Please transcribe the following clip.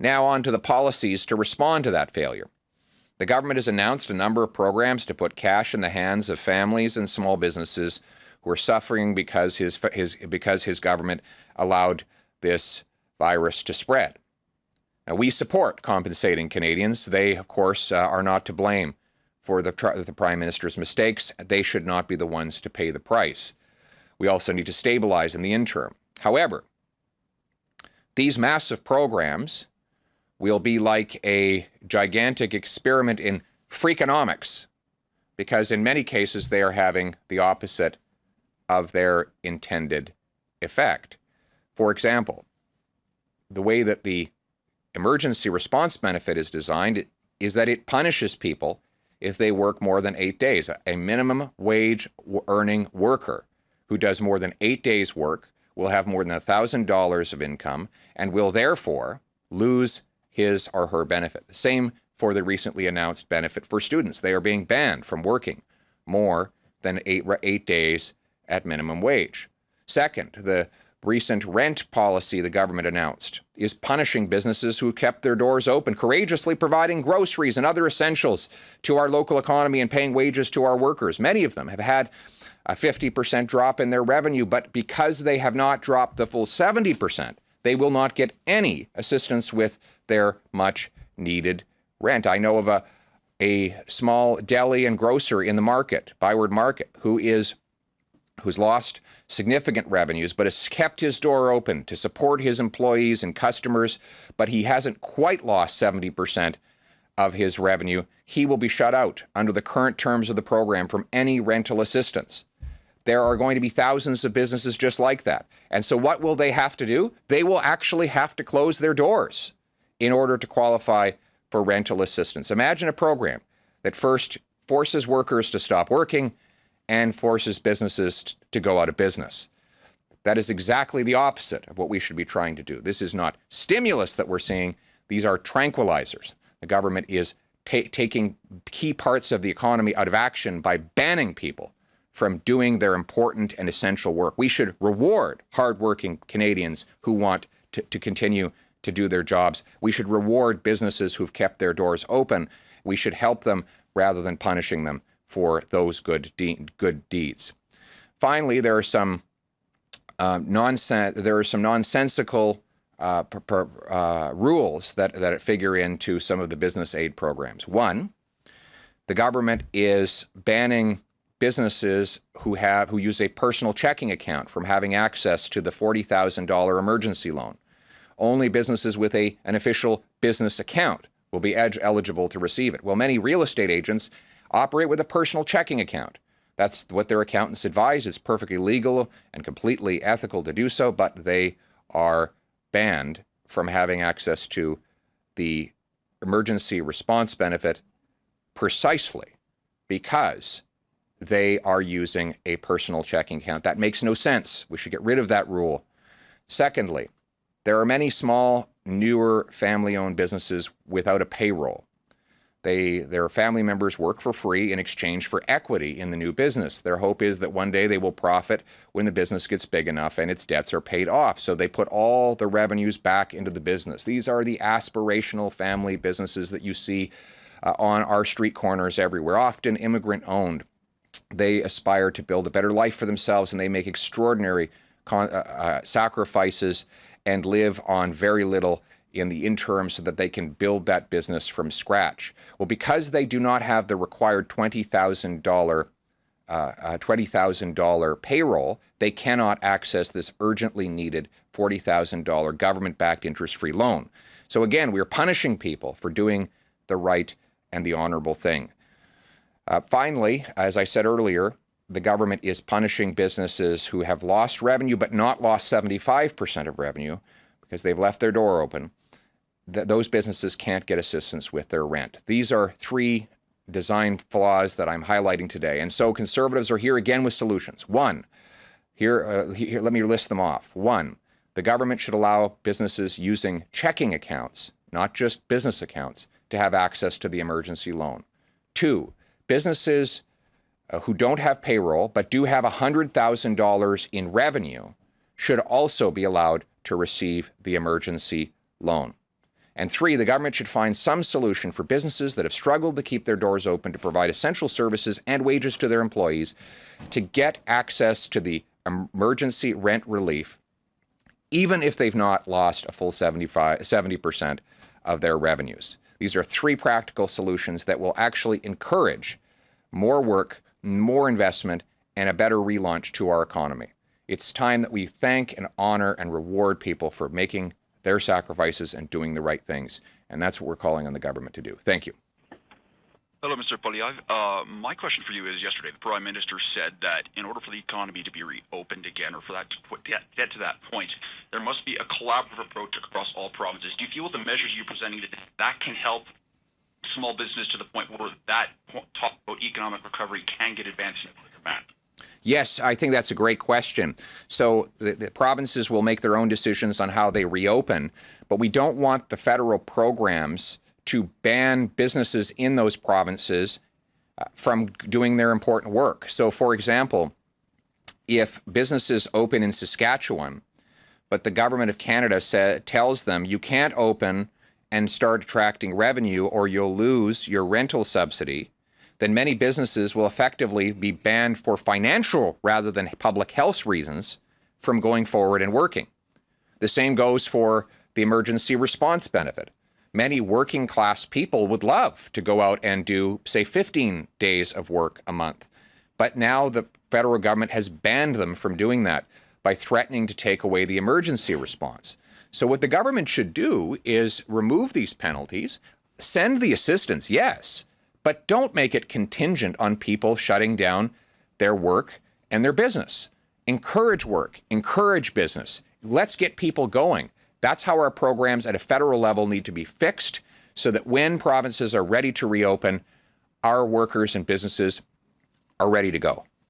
Now on to the policies to respond to that failure. The government has announced a number of programs to put cash in the hands of families and small businesses who are suffering because his government allowed this virus to spread. Now, we support compensating Canadians. They, of course, are not to blame for the Prime Minister's mistakes. They should not be the ones to pay the price. We also need to stabilize in the interim. However, these massive programs will be like a gigantic experiment in freakonomics, because in many cases they are having the opposite of their intended effect. For example, the way that the emergency response benefit is designed is that it punishes people if they work more than 8 days. A minimum wage earning worker who does more than 8 days work will have more than $1,000 of income and will therefore lose his or her benefit. The same for the recently announced benefit for students. They are being banned from working more than eight days at minimum wage. Second, the recent rent policy the government announced is punishing businesses who kept their doors open, courageously providing groceries and other essentials to our local economy and paying wages to our workers. Many of them have had a 50% drop in their revenue, but because they have not dropped the full 70%, they will not get any assistance with their much needed rent. I know of a small deli and grocer in the market, Byward Market, who's lost significant revenues, but has kept his door open to support his employees and customers, but he hasn't quite lost 70% of his revenue. He will be shut out under the current terms of the program from any rental assistance. There are going to be thousands of businesses just like that. And so what will they have to do? They will actually have to close their doors in order to qualify for rental assistance. Imagine a program that first forces workers to stop working and forces businesses to go out of business. That is exactly the opposite of what we should be trying to do. This is not stimulus that we're seeing. These are tranquilizers. The government is taking key parts of the economy out of action by banning people from doing their important and essential work. We should reward hardworking Canadians who want to continue to do their jobs. We should reward businesses who've kept their doors open. We should help them rather than punishing them for those good deeds. Finally, there are some nonsensical rules that figure into some of the business aid programs. One, the government is banning businesses who use a personal checking account from having access to the $40,000 emergency loan. Only businesses with an official business account will be eligible to receive it. Well, many real estate agents operate with a personal checking account. That's what their accountants advise. It's perfectly legal and completely ethical to do so, but they are banned from having access to the emergency response benefit precisely because they are using a personal checking account. That makes no sense. We should get rid of that rule. Secondly, there are many small, newer family-owned businesses without a payroll. Their family members work for free in exchange for equity in the new business. Their hope is that one day they will profit when the business gets big enough and its debts are paid off. So they put all the revenues back into the business. These are the aspirational family businesses that you see on our street corners everywhere, often immigrant-owned. They aspire to build a better life for themselves, and they make extraordinary sacrifices and live on very little in the interim so that they can build that business from scratch. Well, because they do not have the required $20,000 payroll, they cannot access this urgently needed $40,000 government-backed interest-free loan. So again, we are punishing people for doing the right and the honorable thing. Finally, as I said earlier, the government is punishing businesses who have lost revenue but not lost 75% of revenue because they've left their door open. Those businesses can't get assistance with their rent. These are three design flaws that I'm highlighting today. And so Conservatives are here again with solutions. One, let me list them off. One, the government should allow businesses using checking accounts, not just business accounts, to have access to the emergency loan. Two, businesses who don't have payroll but do have $100,000 in revenue should also be allowed to receive the emergency loan. And 3, the government should find some solution for businesses that have struggled to keep their doors open to provide essential services and wages to their employees to get access to the emergency rent relief, even if they've not lost a full 70% of their revenues. These are 3 practical solutions that will actually encourage more work, more investment, and a better relaunch to our economy. It's time that we thank and honor and reward people for making their sacrifices and doing the right things. And that's what we're calling on the government to do. Thank you. Hello, Mr. Poilievre. My question for you is, yesterday the Prime Minister said that in order for the economy to be reopened again, or for that to get to that point, there must be a collaborative approach across all provinces. Do you feel with the measures you're presenting today that can help small business to the point where that talk about economic recovery can get advanced in a quicker manner? Yes, I think that's a great question. So the provinces will make their own decisions on how they reopen, but we don't want the federal programs to ban businesses in those provinces from doing their important work. So, for example, if businesses open in Saskatchewan, but the government of Canada tells them you can't open and start attracting revenue or you'll lose your rental subsidy, then many businesses will effectively be banned for financial rather than public health reasons from going forward and working. The same goes for the emergency response benefit. Many working class people would love to go out and do, say, 15 days of work a month. But now the federal government has banned them from doing that by threatening to take away the emergency response. So what the government should do is remove these penalties, send the assistance, yes, but don't make it contingent on people shutting down their work and their business. Encourage work, encourage business. Let's get people going. That's how our programs at a federal level need to be fixed so that when provinces are ready to reopen, our workers and businesses are ready to go.